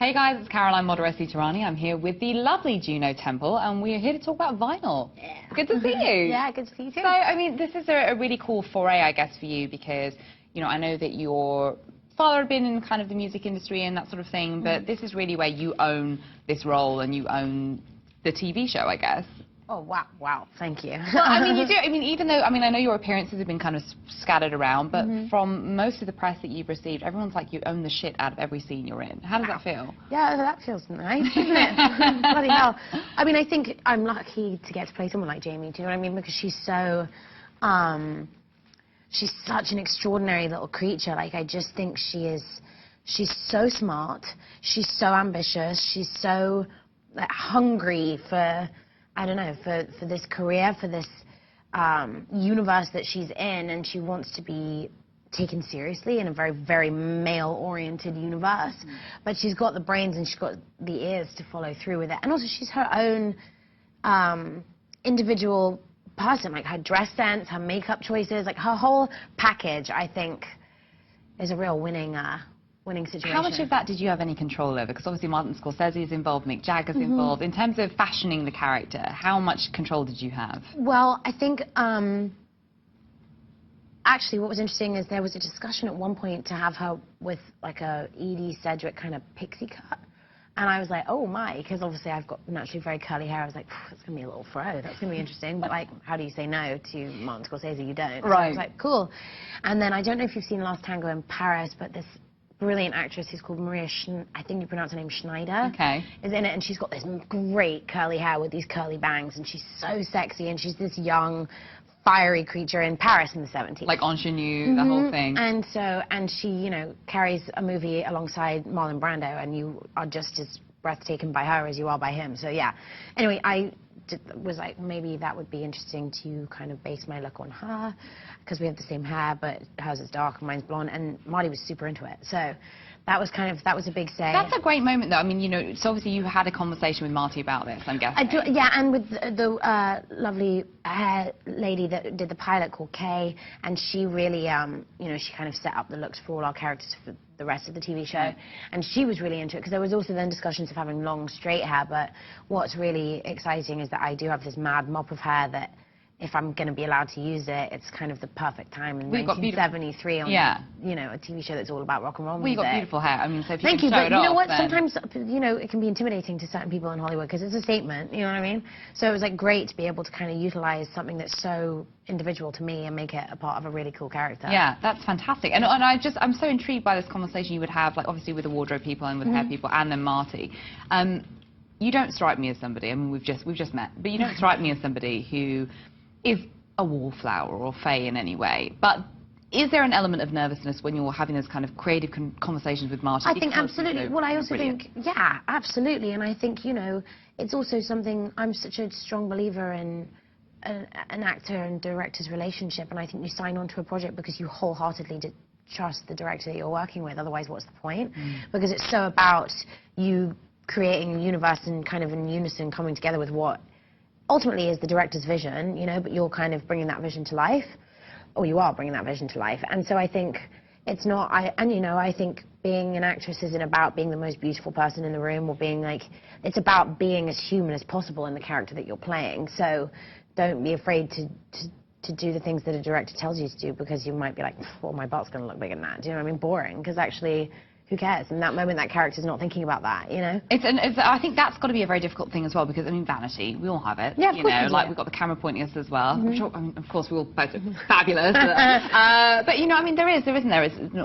Hey guys, it's Caroline Moderesi Tirani. I'm here with the lovely Juno Temple, and we're here to talk about vinyl. Yeah. Good to see you. Yeah, good to see you too. So, I mean, this is a really cool foray, I guess, for you because, you know, I know that your father had been in kind of the music industry and that sort of thing, but this is really where you own this role and you own the TV show, I guess. Oh, wow, thank you. Well, I mean, you do. I mean, even though, I mean, I know your appearances have been kind of scattered around, but from most of the press that you've received, everyone's like you own the shit out of every scene you're in. How does that feel? Yeah, that feels nice, doesn't it? Bloody hell. I mean, I think I'm lucky to get to play someone like Jamie, do you know what I mean? Because she's so, she's such an extraordinary little creature. Like, I just think she's so smart, she's so ambitious, she's so like, hungry for, I don't know, for this career, for this universe that she's in, and she wants to be taken seriously in a very, very male-oriented universe. But she's got the brains and she's got the ears to follow through with it. And also she's her own individual person, like her dress sense, her makeup choices, like her whole package, I think, is a real winning situation. How much of that did you have any control over? Because obviously Martin Scorsese is involved, Mick Jagger's involved. In terms of fashioning the character, how much control did you have? Well, I think, actually what was interesting is there was a discussion at one point to have her with like a Edie Sedgwick kind of pixie cut. And I was like, oh my, because obviously I've got naturally very curly hair. I was like, it's going to be a little fro. That's going to be interesting. But like, how do you say no to Martin Scorsese? You don't. So right. I was like, cool. And then I don't know if you've seen Last Tango in Paris, but this brilliant actress who's called Maria, I think you pronounce her name Schneider, is in it, and she's got this great curly hair with these curly bangs, and she's so sexy, and she's this young, fiery creature in Paris in the 70s. Like ingenue, the whole thing. And she, you know, carries a movie alongside Marlon Brando, and you are just as breathtaking by her as you are by him. So yeah. Anyway, I was like, maybe that would be interesting to kind of base my look on her, because we have the same hair, but hers is dark and mine's blonde, and Marty was super into it. So that was a big say. That's a great moment, though. I mean, you know, so obviously you had a conversation with Marty about this, I'm guessing. Yeah, and with the lovely lady that did the pilot called Kay, and she really, you know, she kind of set up the looks for all our characters for the rest of the TV show, and she was really into it, because there was also then discussions of having long, straight hair, but what's really exciting is that I do have this mad mop of hair that, if I'm going to be allowed to use it, it's kind of the perfect time in 1973 on, you know, a TV show that's all about rock and roll music. Well, you've got beautiful hair. I mean, so if you Thank can you, show but it you know off, what? then... Sometimes, you know, it can be intimidating to certain people in Hollywood because it's a statement, you know what I mean? So it was like great to be able to kind of utilize something that's so individual to me and make it a part of a really cool character. Yeah, that's fantastic. And I'm so intrigued by this conversation you would have, like obviously with the wardrobe people and with hair people, and then Marty. You don't strike me as somebody, I mean, we've just met, but you don't strike me as somebody who is a wallflower or fey in any way. But is there an element of nervousness when you're having those kind of creative conversations with Marty? I think absolutely. Well, I also think, yeah, absolutely. And I think, you know, it's also something, I'm such a strong believer in an actor and director's relationship, and I think you sign on to a project because you wholeheartedly trust the director that you're working with. Otherwise, what's the point? Because it's so about you creating a universe and kind of in unison coming together with what ultimately is the director's vision, you know, but you're kind of bringing that vision to life, or you are bringing that vision to life. And so I think it's not, you know, I think being an actress isn't about being the most beautiful person in the room or being like, it's about being as human as possible in the character that you're playing. So don't be afraid to do the things that a director tells you to do, because you might be like, well, my butt's going to look bigger than that. Do you know what I mean? Boring, because actually, who cares? In that moment, that character's not thinking about that, you know? I think that's got to be a very difficult thing as well, because, I mean, vanity, we all have it. Yeah, of course, you know, like, we've got the camera pointing at us as well. I'm sure, I mean, of course, we all both are fabulous. But, you know, I mean, there is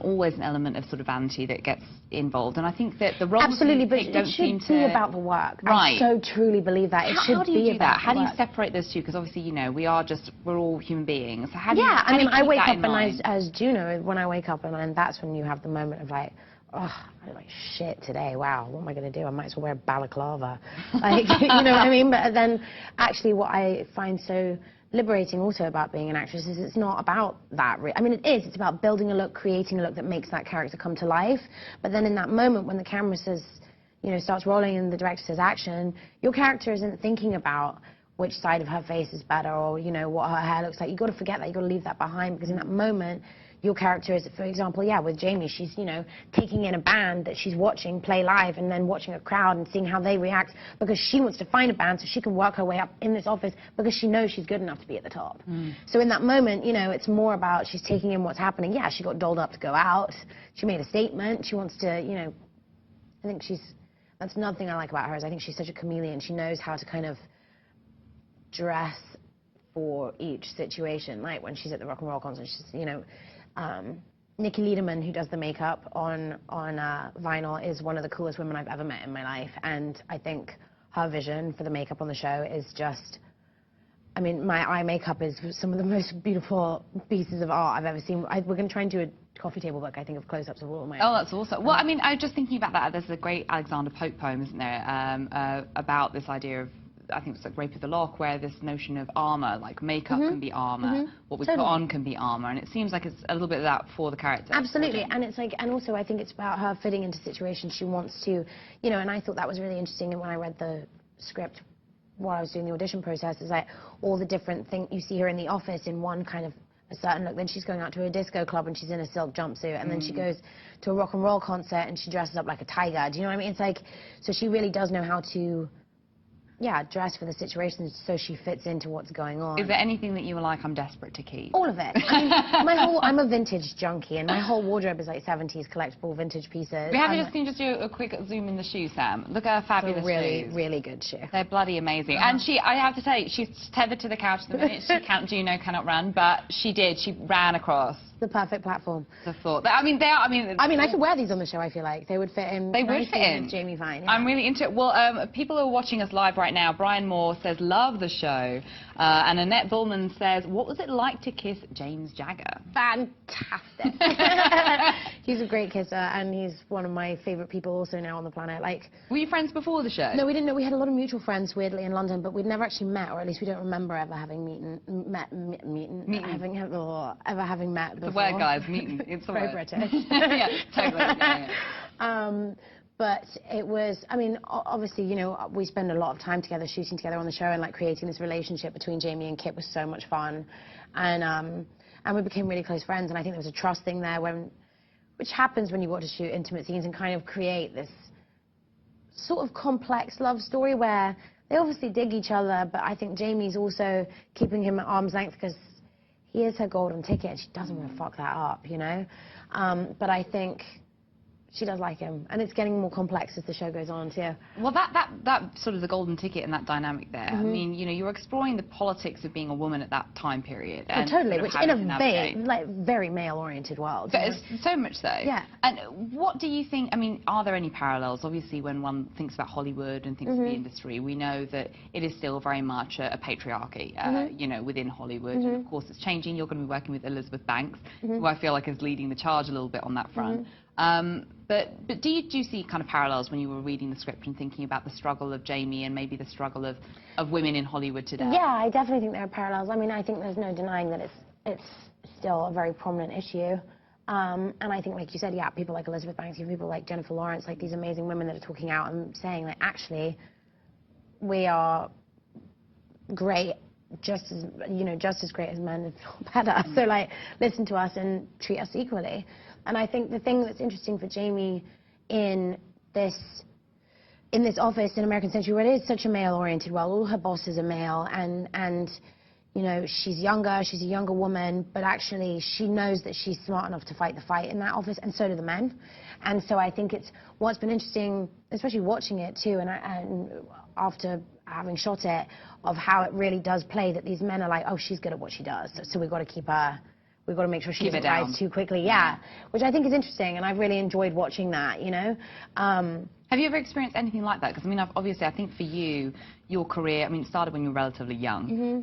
always an element of sort of vanity that gets involved, and I think that the roles absolutely, but don't seem to be about the work. Right. I so truly believe that. How do you do that? How do you separate those two? Because obviously, you know, we're all human beings. So how do you I mean, I wake up and as Juno, when I wake up, and that's when you have the moment of like, oh, I look like shit today. Wow, what am I going to do? I might as well wear a balaclava. Like, you know what I mean? But then, actually, what I find so liberating also about being an actress is it's not about that. I mean, it is. It's about building a look, creating a look that makes that character come to life. But then in that moment when the camera says, you know, starts rolling and the director says action, your character isn't thinking about which side of her face is better, or, you know, what her hair looks like. You've got to forget that. You've got to leave that behind, because in that moment, your character is, for example, yeah, with Jamie, she's, you know, taking in a band that she's watching play live and then watching a crowd and seeing how they react, because she wants to find a band so she can work her way up in this office because she knows she's good enough to be at the top. So in that moment, you know, it's more about she's taking in what's happening. Yeah, she got dolled up to go out. She made a statement. She wants to, you know, I think that's another thing I like about her, is I think she's such a chameleon. She knows how to kind of dress for each situation. Like when she's at the rock and roll concert, she's, you know, Nikki Liederman, who does the makeup on Vinyl, is one of the coolest women I've ever met in my life, and I think her vision for the makeup on the show is just, I mean, my eye makeup is some of the most beautiful pieces of art I've ever seen. We're going to try and do a coffee table book, I think, of close-ups of all of my... Oh, that's awesome. Well, I mean, I was just thinking about that. There's a great Alexander Pope poem, isn't there, about this idea of, I think it's like Rape of the Lock, where this notion of armour, like makeup can be armour, what we put on can be armour, and it seems like it's a little bit of that for the character. Absolutely, and it's like, and also I think it's about her fitting into situations she wants to, you know, and I thought that was really interesting when I read the script while I was doing the audition process, is like all the different things you see her in the office in one kind of a certain look, then she's going out to a disco club and she's in a silk jumpsuit, and then she goes to a rock and roll concert and she dresses up like a tiger. Do you know what I mean? It's like, so she really does know how to, yeah, dress for the situation so she fits into what's going on. Is there anything that you were like, I'm desperate to keep? All of it. I mean, I'm a vintage junkie, and my whole wardrobe is like 70s collectible vintage pieces. We haven't just do a quick zoom in the shoe, Sam. Look at her fabulous shoes. Really good shoe. They're bloody amazing. And I have to say, she's tethered to the couch the minute Juno cannot run, but she did. She ran across. The perfect platform. The thought. I mean, I could wear these on the show, I feel like. They would fit in. They would fit in. With Jamie Vine. Yeah. I'm really into it. Well, people who are watching us live right now, Brian Moore says, love the show. And Annette Bullman says, what was it like to kiss James Jagger? Fantastic. He's a great kisser, and he's one of my favourite people also now on the planet. Like, were you friends before the show? No, we didn't know. We had a lot of mutual friends, weirdly, in London, but we'd never actually met, or at least we don't remember ever having ever having met before. The word, guys, meeting. It's the Very word. British. Yeah, totally. Yeah. But it was, I mean, obviously, you know, we spend a lot of time together, shooting together on the show, and like creating this relationship between Jamie and Kit was so much fun, and we became really close friends. And I think there was a trust thing there, which happens when you want to shoot intimate scenes and kind of create this sort of complex love story where they obviously dig each other, but I think Jamie's also keeping him at arm's length because he is her golden ticket, and she doesn't want to fuck that up, you know. But I think she does like him, and it's getting more complex as the show goes on too. Well, that sort of the golden ticket and that dynamic there. I mean, you know, you're exploring the politics of being a woman at that time period. Oh, and totally, sort of which in a very male-oriented world. But so much so. Yeah. And what do you think? I mean, are there any parallels? Obviously, when one thinks about Hollywood and thinks of the industry, we know that it is still very much a patriarchy. You know, within Hollywood, and of course, it's changing. You're going to be working with Elizabeth Banks, who I feel like is leading the charge a little bit on that front. But do you see kind of parallels when you were reading the script and thinking about the struggle of Jamie and maybe the struggle of women in Hollywood today? Yeah, I definitely think there are parallels. I mean, I think there's no denying that it's still a very prominent issue. And I think, like you said, yeah, people like Elizabeth Banks, people like Jennifer Lawrence, like these amazing women that are talking out and saying, like, actually, we are great, just as great as men, if not better. So, like, listen to us and treat us equally. And I think the thing that's interesting for Jamie in this office in American Century, where it is such a male-oriented world, all her bosses are male, and you know, she's a younger woman, but actually she knows that she's smart enough to fight the fight in that office, and so do the men. And so I think it's what's been interesting, especially watching it too, and after having shot it, of how it really does play that these men are like, oh, she's good at what she does, so we've got to keep her. We've got to make sure she doesn't rise too quickly. Yeah, which I think is interesting, and I've really enjoyed watching that, you know. Have you ever experienced anything like that? Because, I mean, obviously, I think for you, your career, I mean, it started when you were relatively young. You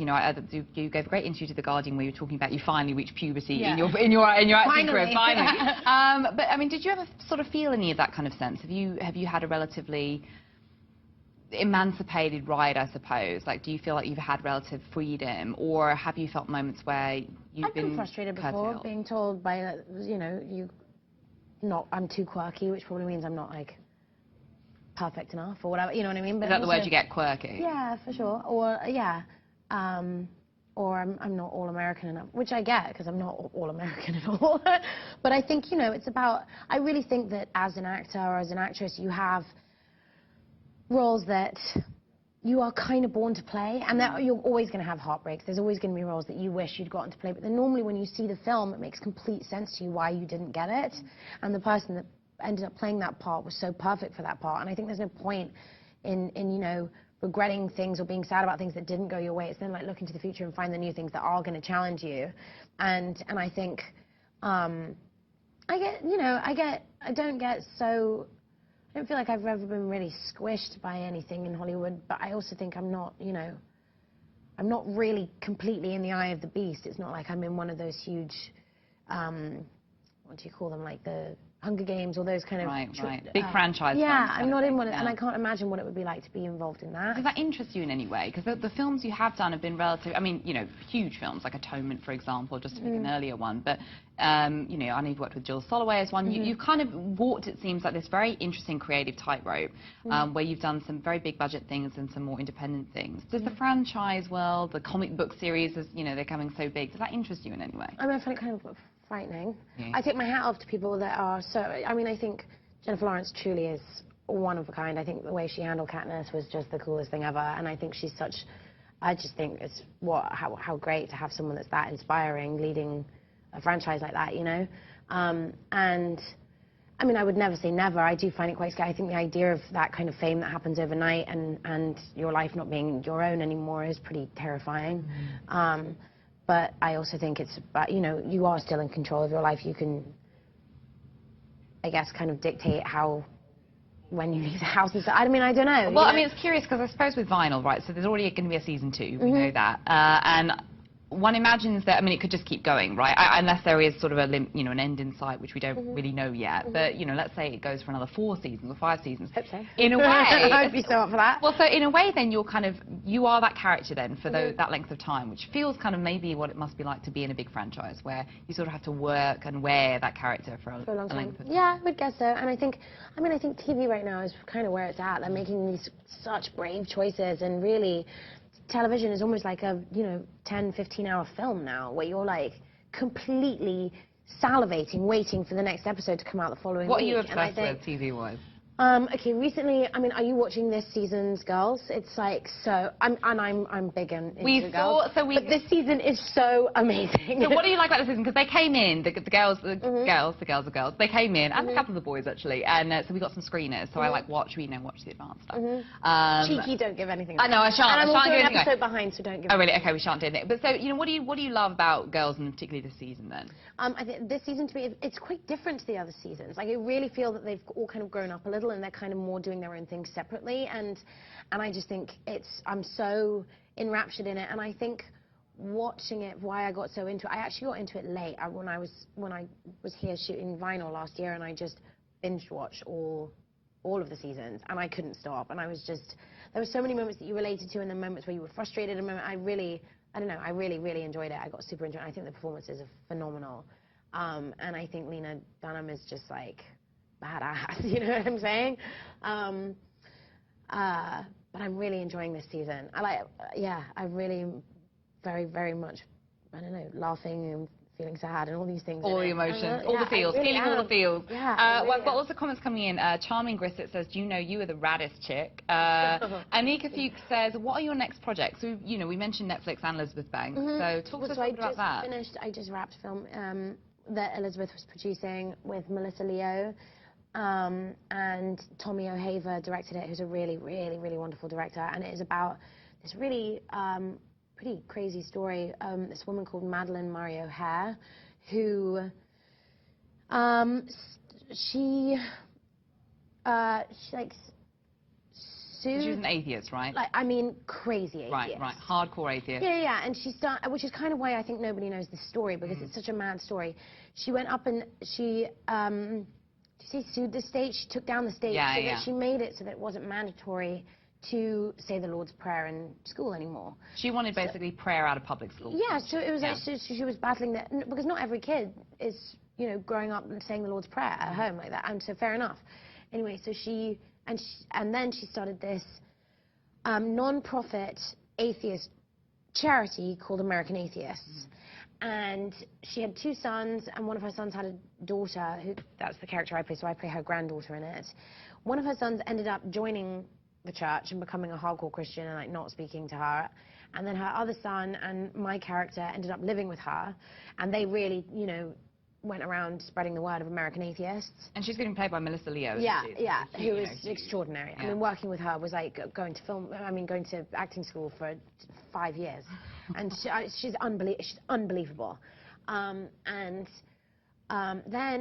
know, you gave a great interview to The Guardian where you were talking about you finally reached puberty in your acting career, finally. But, I mean, did you ever sort of feel any of that kind of sense? Have you had a relatively emancipated ride, I suppose? Like, do you feel like you've had relative freedom, or have you felt moments where you've been frustrated before, being told by, you know, I'm too quirky, which probably means I'm not, like, perfect enough or whatever, you know what I mean? But is that the word you get, quirky? Yeah, for sure. Or, yeah. Or I'm not all-American enough, which I get, because I'm not all-American at all. But I think, you know, it's about, I really think that as an actor or as an actress, you have roles that you are kind of born to play, and that you're always going to have heartbreaks. There's always going to be roles that you wish you'd gotten to play, but then normally when you see the film, it makes complete sense to you why you didn't get it, and the person that ended up playing that part was so perfect for that part. And I think there's no point in you know, regretting things or being sad about things that didn't go your way. It's then like looking to the future and find the new things that are going to challenge you. And I think I don't feel like I've ever been really squished by anything in Hollywood, but I also think I'm not, you know, I'm not really completely in the eye of the beast. It's not like I'm in one of those huge, what do you call them, like the Hunger Games or those kind of... Right. Big franchise. Yeah, I'm not in one, and I can't imagine what it would be like to be involved in that. Does that interest you in any way? Because the films you have done have been relative, I mean, you know, huge films, like Atonement, for example, just to pick an earlier one, but, you know, I know you've worked with Jill Soloway as one. You've kind of walked, it seems, like this very interesting creative tightrope, where you've done some very big budget things and some more independent things. Does the franchise world, the comic book series, as you know, they're coming so big, does that interest you in any way? I mean, I find it kind of frightening. I take my hat off to people that are so... I mean, I think Jennifer Lawrence truly is one of a kind. I think the way she handled Katniss was just the coolest thing ever, and I think she's such... I just think it's how great to have someone that's that inspiring leading a franchise like that, you know? And, I mean, I would never say never. I do find it quite scary. I think the idea of that kind of fame that happens overnight and your life not being your own anymore is pretty terrifying. But I also think it's about, you know, you are still in control of your life. You can, I guess, kind of dictate when you leave the house and stuff. I mean, I don't know. Well, I mean, it's curious because I suppose with vinyl, right, so there's already going to be a season 2, we know that. And one imagines that, I mean, it could just keep going, right? Unless there is sort of a, you know, an end in sight, which we don't really know yet. But, you know, let's say it goes for another 4 seasons or 5 seasons. Hope so. In a way... I'd be so up for that. Well, so in a way, then, you're kind of... You are that character, then, for that length of time, which feels kind of maybe what it must be like to be in a big franchise, where you sort of have to work and wear that character for a long length of time. Yeah, I would guess so. And I think TV right now is kind of where it's at. They're making these such brave choices, and really... Television is almost like a, you know, 10, 15-hour film now, where you're like completely salivating, waiting for the next episode to come out the following week. What are you obsessed with, TV-wise? Okay, recently, I mean, are you watching this season's Girls? It's like so, I'm big into Girls. But this season is so amazing. So what do you like about the season? Because they came in, the girls, they came in, and a couple of the boys actually, and so we got some screeners. So I like watch the advanced stuff. Cheeky, don't give anything. I know, I shan't. And I'm also an episode behind, so don't give. Oh really? Okay, we shan't do anything. But so, you know, what do you love about Girls, and particularly this season then? I think this season, to me, it's quite different to the other seasons. Like, I really feel that they've all kind of grown up a little, and they're kind of more doing their own things separately, and I just think I'm so enraptured in it. And I think watching it, why I got so into it, I actually got into it late. When I was here shooting vinyl last year, and I just binge watched all of the seasons, and I couldn't stop. And I was just, there were so many moments that you related to, and then moments where you were frustrated, and I don't know, I really enjoyed it. I got super into it. I think the performances are phenomenal, and I think Lena Dunham is just like badass, you know what I'm saying? But I'm really enjoying this season. I really very, very much, I don't know, laughing and feeling sad and all these things. All the emotions, all the feels, really feeling all the feels. Yeah, well, I've got lots of comments coming in. Charming Grisset says, Juno, you are the raddest chick. Anika Fuchs says, what are your next projects? So, you know, we mentioned Netflix and Elizabeth Banks, so talk to us about that. I just wrapped a film that Elizabeth was producing with Melissa Leo. And Tommy O'Haver directed it, who's a really, really, really wonderful director. And it is about this really pretty crazy story. This woman called Madeleine Murray O'Hare, who she like sued. She was an atheist, right? Like, I mean, crazy atheist. Right, hardcore atheist. Yeah, and she started, which is kind of why I think nobody knows this story, because it's such a mad story. She went up and she sued the state. She took down the state that she made it so that it wasn't mandatory to say the Lord's Prayer in school anymore. She wanted basically prayer out of public school. Yeah, so it was actually, she was battling that, because not every kid is, you know, growing up and saying the Lord's Prayer at home like that, and so fair enough. Anyway, so she And then she started this non-profit atheist charity called American Atheists. And she had 2 sons, and one of her sons had a daughter, that's the character I play, so I play her granddaughter in it. One of her sons ended up joining the church and becoming a hardcore Christian and like not speaking to her. And then her other son and my character ended up living with her, and they really, you know, went around spreading the word of American Atheists. And she's getting played by Melissa Leo, isn't Yeah, she? yeah, who is extraordinary. Yeah. I mean, working with her was like going to acting school for 5 years. And she's unbelievable. Then,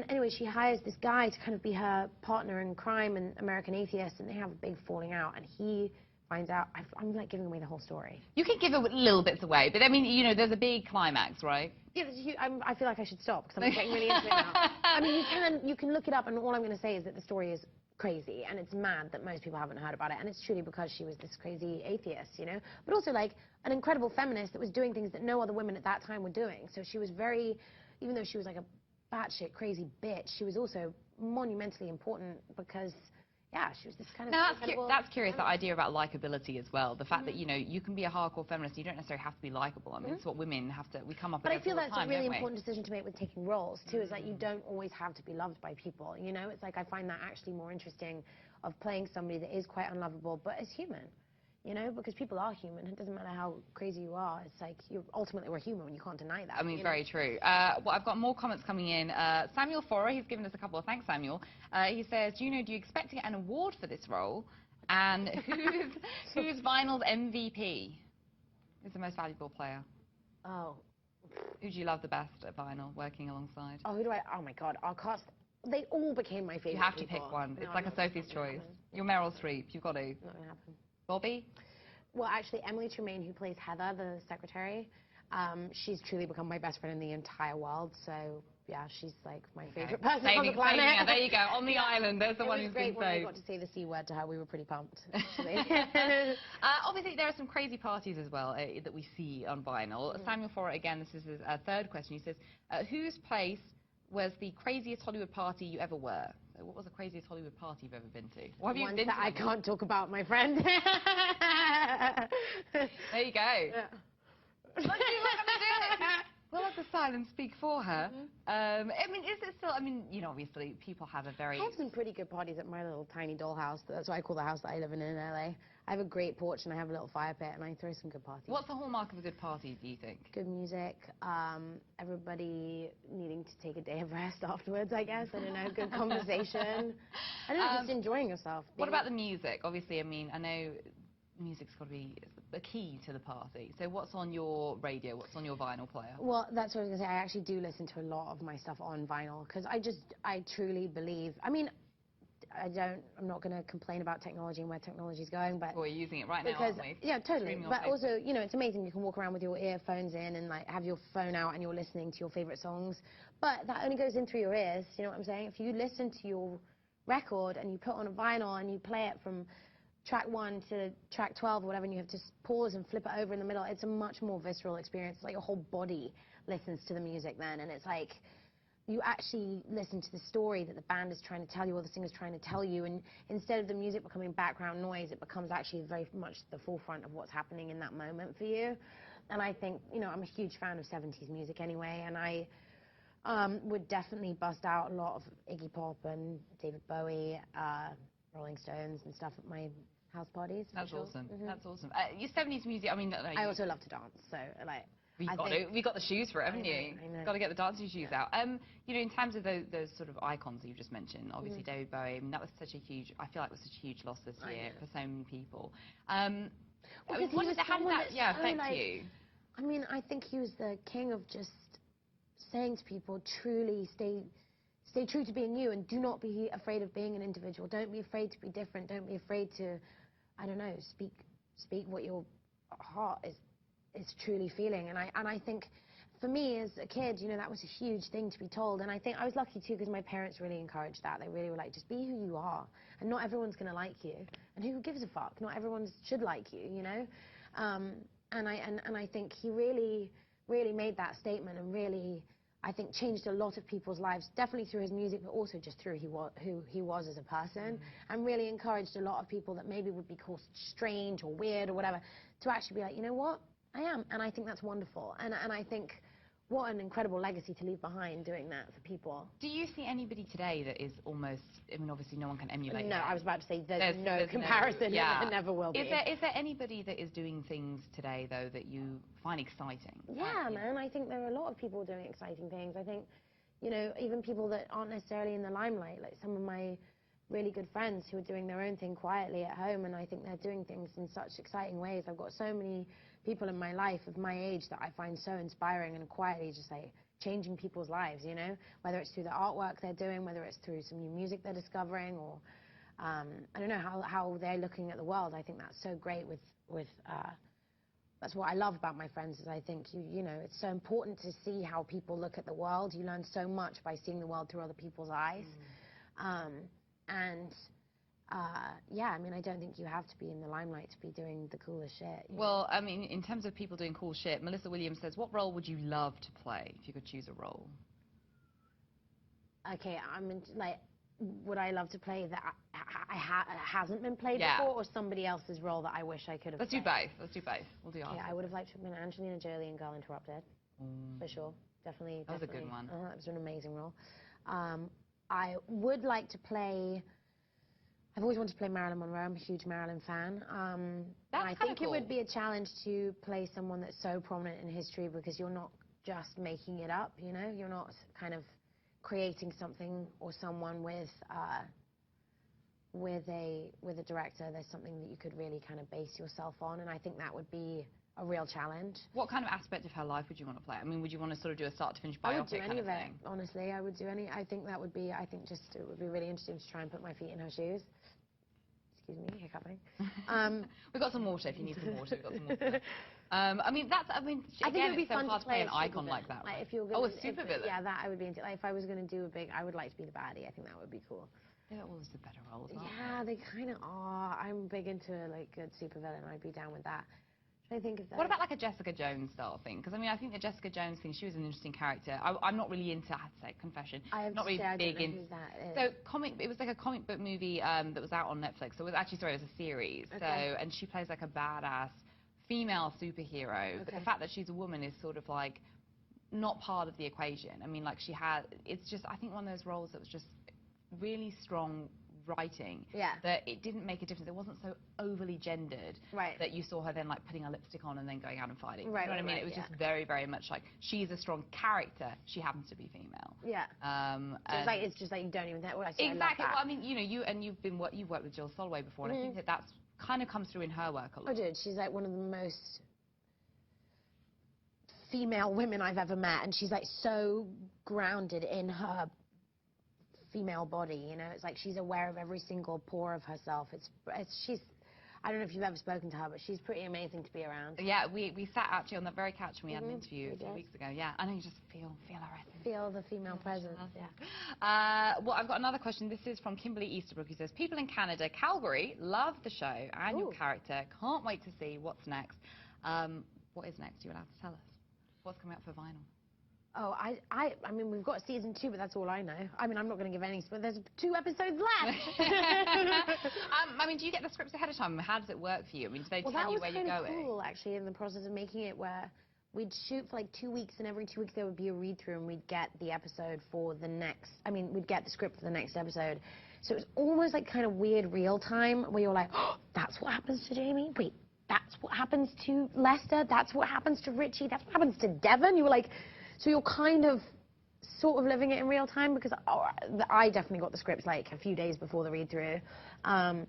anyway, she hires this guy to kind of be her partner in crime and American Atheist, and they have a big falling out, and he finds out. I'm like giving away the whole story. You can give little bits away, but I mean, you know, there's a big climax, right? Yeah, I feel like I should stop because I'm getting really into it now. I mean, you can look it up, and all I'm going to say is that the story is crazy, and it's mad that most people haven't heard about it, and it's truly because she was this crazy atheist, you know, but also like an incredible feminist that was doing things that no other women at that time were doing. So she was very, even though she was like a batshit crazy bitch, she was also monumentally important because, yeah, she was this kind of... Now, that's curious, that idea about likability as well. The fact that, you know, you can be a hardcore feminist, you don't necessarily have to be likable. I mean, it's what women have to... We come up against all the time, But I feel that's a really don't we? important decision to make with taking roles, too, is that you don't always have to be loved by people, you know? It's like I find that actually more interesting of playing somebody that is quite unlovable, but is human. You know, because people are human. It doesn't matter how crazy you are. It's like, ultimately, we're human, and you can't deny that. I mean, very true. Well, I've got more comments coming in. Samuel Forer, he's given us a couple of thanks, Samuel. He says, Juno, do you expect to get an award for this role? And who's Vinyl's MVP? Who's the most valuable player? Oh. Who do you love the best at Vinyl, working alongside? Oh, oh my God, our cast, they all became my favorite. You have to pick one. It's like a Sophie's Choice. You're Meryl Streep. You've got to. Not going to happen. Bobby? Well, actually, Emily Tremaine, who plays Heather, the secretary, she's truly become my best friend in the entire world. So, yeah, she's like my favorite person on the planet. There you go, on the island. There's the one who's been saved. It was great when I got to say the C word to her. We were pretty pumped, actually. Obviously, there are some crazy parties as well that we see on Vinyl. Samuel Forer, again, this is his third question. He says, whose place was the craziest Hollywood party you ever were? So what was the craziest Hollywood party you've ever been to? Or have you been to? I can't talk about, my friend. There you go. Yeah. We'll let the silence speak for her. I mean, is it still, I mean, you know, obviously, people have a very... I have some pretty good parties at my little tiny doll house. That's what I call the house that I live in LA. I have a great porch, and I have a little fire pit, and I throw some good parties. What's the hallmark of a good party, do you think? Good music, everybody needing to take a day of rest afterwards, I guess. I don't know, good conversation. I don't know, just enjoying yourself. What about the music? Obviously, I mean, I know music's got to be a key to the party. So what's on your radio? What's on your vinyl player? Well, that's what I was going to say. I actually do listen to a lot of my stuff on vinyl because I truly believe, I mean, I'm not going to complain about technology and where technology is going, but... We're using it right now, aren't we? Yeah, totally. But also, you know, it's amazing. You can walk around with your earphones in and, like, have your phone out and you're listening to your favorite songs. But that only goes in through your ears, you know what I'm saying? If you listen to your record and you put on a vinyl and you play it from track 1 to track 12 or whatever, and you have to pause and flip it over in the middle, it's a much more visceral experience. It's like your whole body listens to the music then, and it's like you actually listen to the story that the band is trying to tell you or the singer's trying to tell you, and instead of the music becoming background noise, it becomes actually very much the forefront of what's happening in that moment for you. And I think, you know, I'm a huge fan of 70s music anyway, and I would definitely bust out a lot of Iggy Pop and David Bowie, Rolling Stones and stuff at my house parties. That's awesome. That's awesome. Your 70s music, I mean... I also love to dance, so, like... We got the shoes for it, haven't you? I know. Got to get the dancing shoes out. You know, in terms of those sort of icons that you've just mentioned, obviously David Bowie, I mean, that was such a huge... I feel like it was such a huge loss this year for so many people. How did that affect you? I mean, I think he was the king of just saying to people, truly stay true to being you and do not be afraid of being an individual. Don't be afraid to be different. Don't be afraid to, I don't know, speak what your heart is truly feeling. And I think for me as a kid, you know, that was a huge thing to be told. And I think I was lucky too because my parents really encouraged that. They really were like, just be who you are. And not everyone's going to like you. And who gives a fuck? Not everyone should like you, you know? And I think he really made that statement and really I think changed a lot of people's lives, definitely through his music, but also just through who he was as a person, and really encouraged a lot of people that maybe would be called strange or weird or whatever, to actually be like, you know what, I am, and I think that's wonderful, and I think what an incredible legacy to leave behind doing that for people. Do you see anybody today that is almost, I mean, obviously no one can emulate No, him. I was about to say there's no comparison, yeah. and there never will be. Is there anybody that is doing things today, though, that you find exciting? Yeah, man, I think there are a lot of people doing exciting things. I think, you know, even people that aren't necessarily in the limelight, like some of my really good friends who are doing their own thing quietly at home, and I think they're doing things in such exciting ways. I've got so many people in my life of my age that I find so inspiring and quietly just like changing people's lives, you know, whether it's through the artwork they're doing, whether it's through some new music they're discovering, or I don't know, how they're looking at the world. I think that's so great with that's what I love about my friends, is I think, you know, it's so important to see how people look at the world. You learn so much by seeing the world through other people's eyes. Yeah, I mean, I don't think you have to be in the limelight to be doing the coolest shit. Well, I mean, in terms of people doing cool shit, Melissa Williams says, what role would you love to play if you could choose a role? Okay, like, would I love to play that hasn't been played before, or somebody else's role that I wish I could have played? Do both. Let's do both. We'll do ours. Yeah, I would have liked to have been Angelina Jolie in Girl Interrupted, for sure. Definitely. That was a good one. That was an amazing role. I would like to play... I've always wanted to play Marilyn Monroe. I'm a huge Marilyn fan. I think cool. it would be a challenge to play someone that's so prominent in history, because you're not just making it up, you know? You're not kind of creating something or someone with a director. There's something that you could really kind of base yourself on, and I think that would be a real challenge. What kind of aspect of her life would you want to play? I mean, would you want to sort of do a start to finish biopic I would do any of it, honestly. I would do any. I think that would be, it would be really interesting to try and put my feet in her shoes. Excuse me, hiccuping. We've got some water if you need some water. We've got some water. I mean, again, I think it would be it's so fun hard to play an icon like that. Like, Right? if you're gonna, a super villain. Yeah, that I would be into. Like, if I was going to do a big, I would like to be the baddie. I think that would be cool. They're always the better roles, aren't Yeah, they kind of are. I'm big into, like, good super villain. I'd be down with that. I think of that. What about like a Jessica Jones style thing? Because I mean, I think the Jessica Jones thing, she was an interesting character. I'm not really into, I have to say, confession. Not really big into. So it was like a comic book movie that was out on Netflix. So it was actually, sorry, it was a series. Okay. So, and she plays like a badass female superhero. Okay. But the fact that she's a woman is sort of like not part of the equation. I mean, like it's just, I think one of those roles that was just really strong writing, that it didn't make a difference. It wasn't so overly gendered that you saw her then like putting a lipstick on and then going out and fighting. You know what I mean? It was just very, very much like she's a strong character. She happens to be female. Yeah. So it's just like you don't even think. Well, exactly. Well, I mean, you know, you've worked with Jill Soloway before, and I think that's kind of comes through in her work a lot. I did. She's like one of the most female women I've ever met, and she's like so grounded in her female body, you know. It's like she's aware of every single pore of herself. She's, I don't know if you've ever spoken to her, but she's pretty amazing to be around. Yeah, we sat actually on that very couch and we had an interview a few weeks ago. Yeah, I know, you just feel her essence. Feel the female presence, yeah. Well, I've got another question. This is from Kimberly Easterbrook, who says, people in Canada, Calgary, love the show and your character. Can't wait to see what's next. What is next? You're allowed to tell us. What's coming up for vinyl? Oh, I mean, we've got season 2, but that's all I know. I mean, I'm not going to give any, but there's 2 episodes left. I mean, do you get the scripts ahead of time? How does it work for you? I mean, do they tell you where you're going? Well, that was kind of cool, actually, in the process of making it, where we'd shoot for like 2 weeks, and every 2 weeks there would be a read-through, and we'd get the episode for the next, we'd get the script for the next episode. So it was almost like kind of weird real-time, where you're like, oh, that's what happens to Jamie? Wait, that's what happens to Lester? That's what happens to Richie? That's what happens to Devon? You were like... So you're kind of sort of living it in real time, because I definitely got the scripts like a few days before the read-through. But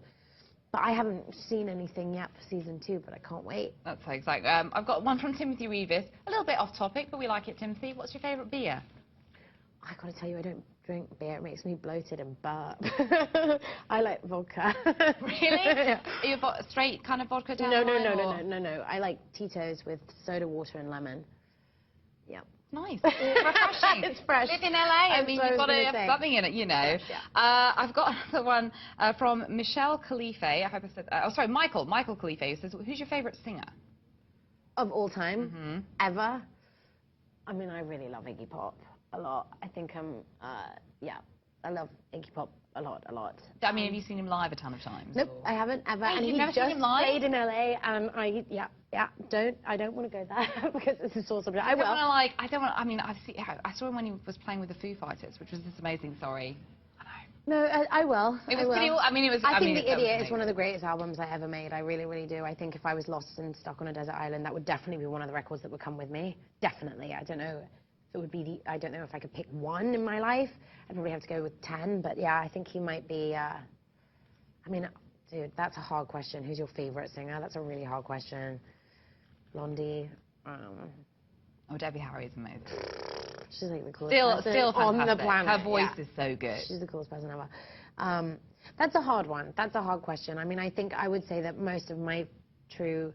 I haven't seen anything yet for season 2, but I can't wait. That's so exciting. I've got one from Timothy Revis. A little bit off topic, but we like it, Timothy. What's your favourite beer? I got to tell you, I don't drink beer. It makes me bloated and burp. I like vodka. Really? Are you a straight kind of vodka down the line? No. I like Tito's with soda water and lemon. Yep. Nice. Refreshing. It's fresh. Live in LA. I mean, you've got to have something in it, you know. Yeah. I've got another one from Michelle Khalife. I hope I said that. Oh, sorry, Michael Khalife, who says, who's your favourite singer? Of all time? Ever? I mean, I really love Iggy Pop. a lot. I think yeah, I love Iggy Pop a lot. I mean, have you seen him live a ton of times? Nope, or? I haven't ever. Wait, and you've he never seen just him live? played in LA, and I don't want to go there because it's a sore subject. I will. I don't want. I mean, I saw him when he was playing with the Foo Fighters, which was this amazing. Sorry. No, I will. It was pretty. I mean, it was. I think The Idiot is one of the greatest albums I ever made. I really, really do. I think if I was lost and stuck on a desert island, that would definitely be one of the records that would come with me. Definitely. I don't know if it would be the. I don't know if I could pick one in my life. I'd probably have to go with 10. But yeah, I think he might be. I mean, dude, that's a hard question. Who's your favorite singer? That's a really hard question. Blondie. Oh, Debbie Harry is amazing. She's like the coolest person on the planet. Her voice is so good. She's the coolest person ever. That's a hard one. That's a hard question. I mean, I think I would say that most of my truly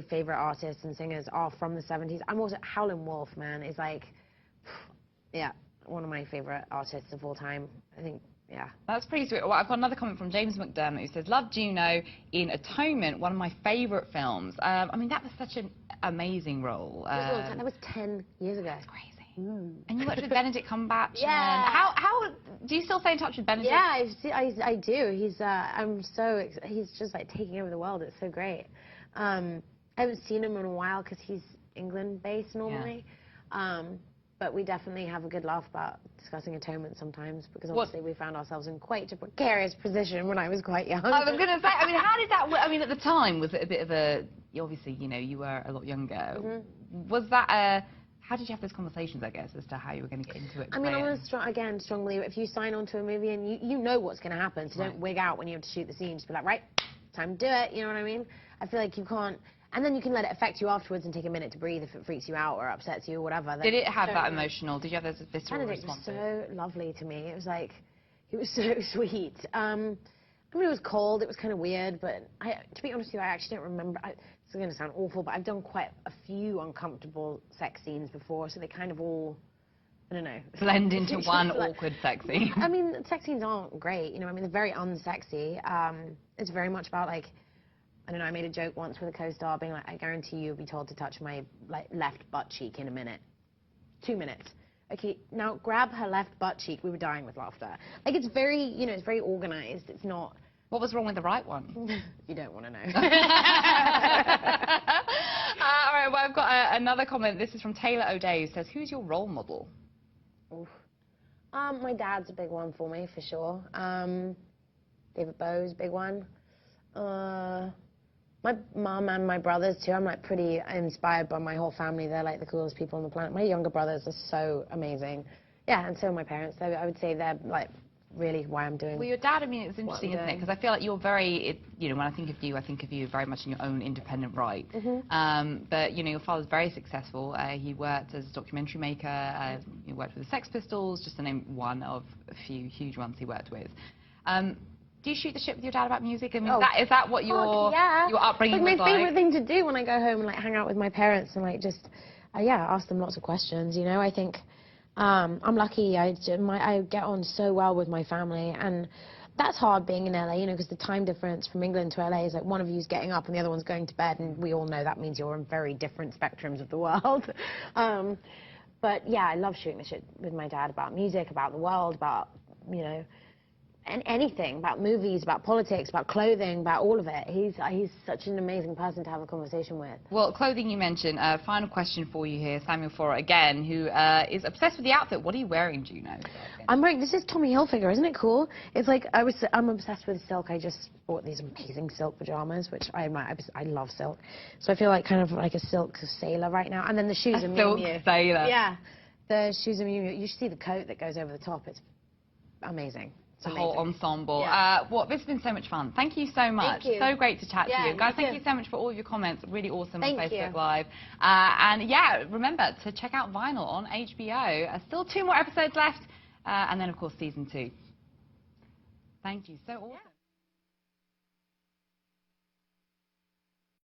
favorite artists and singers are from the 70s. I'm also Howlin' Wolf, man, is like, yeah, one of my favorite artists of all time. I think. Yeah. That's pretty sweet. Well, I've got another comment from James McDermott who says, love Juno in Atonement, one of my favourite films. I mean, that was such an amazing role. That was 10 years ago. That's crazy. And you worked with Benedict Cumberbatch. Yeah. How do you still stay in touch with Benedict? Yeah, I do. He's just like taking over the world. It's so great. I haven't seen him in a while because he's England-based normally. Yeah. But we definitely have a good laugh about discussing Atonement sometimes, because obviously we found ourselves in quite a precarious position when I was quite young. I was going to say, I mean, how did that work? I mean, at the time, was it a bit of a, obviously, you know, you were a lot younger. Was that how did you have those conversations, I guess, as to how you were going to get into it? I mean, I'm a strong believer. If you sign on to a movie and you know what's going to happen, so don't wig out when you have to shoot the scene. Just be like, right, time to do it, you know what I mean? I feel like you can't. And then you can let it affect you afterwards and take a minute to breathe if it freaks you out or upsets you or whatever. Did it have that emotional? Did you have those visceral responses? Benedict was so lovely to me. It was like, he was so sweet. I mean, it was cold. It was kind of weird. But to be honest with you, I actually don't remember. This is going to sound awful, but I've done quite a few uncomfortable sex scenes before, so they kind of all, I don't know. Blend into one awkward sex scene. I mean, sex scenes aren't great. You know, I mean, they're very unsexy. It's very much about, like, I don't know, I made a joke once with a co-star being like, I guarantee you'll be told to touch my left butt cheek in a minute. 2 minutes. Okay, now grab her left butt cheek. We were dying with laughter. Like, it's very, you know, it's very organized. It's not... What was wrong with the right one? You don't want to know. All right, well, I've got another comment. This is from Taylor O'Day, who says, who's your role model? Oof. My dad's a big one for me, for sure. David Bowie's a big one. My mum and my brothers, too. I'm, like, pretty inspired by my whole family. They're, like, the coolest people on the planet. My younger brothers are so amazing. Yeah, and so are my parents. So I would say they're, like, really why I'm doing. Well, your dad, I mean, it's interesting, isn't it? Because I feel like you're very, you know, when I think of you very much in your own independent right. But, you know, your father's very successful. He worked as a documentary maker. He worked with the Sex Pistols, just to name one of a few huge ones he worked with. Do you shoot the shit with your dad about music? I mean, is that what your upbringing was like? My favourite thing to do when I go home and, like, hang out with my parents and, like, just, ask them lots of questions, you know? I think I'm lucky. I get on so well with my family, and that's hard being in LA, you know, because the time difference from England to LA is like one of you's getting up and the other one's going to bed, and we all know that means you're on very different spectrums of the world. But, yeah, I love shooting the shit with my dad about music, about the world, about, you know, and anything, about movies, about politics, about clothing, about all of it. He's such an amazing person to have a conversation with. Well, clothing you mentioned. Final question for you here, Samuel Fora again, who is obsessed with the outfit. What are you wearing, Juno? I'm wearing, this is Tommy Hilfiger, isn't it cool? It's like, I'm obsessed with silk. I just bought these amazing silk pajamas, which I love silk. So I feel like kind of like a silk sailor right now. And then the shoes are Miu Miu. Silk sailor. Yeah, the shoes are Miu Miu. You should see the coat that goes over the top. It's amazing. The whole ensemble. Yeah. Well, this has been so much fun. Thank you so much. Thank you. So great to chat to you. Guys, thank you so much for all of your comments. Really awesome on Facebook Live. And yeah, remember to check out Vinyl on HBO. Still 2 more episodes left. And then, of course, season 2. Thank you. So awesome.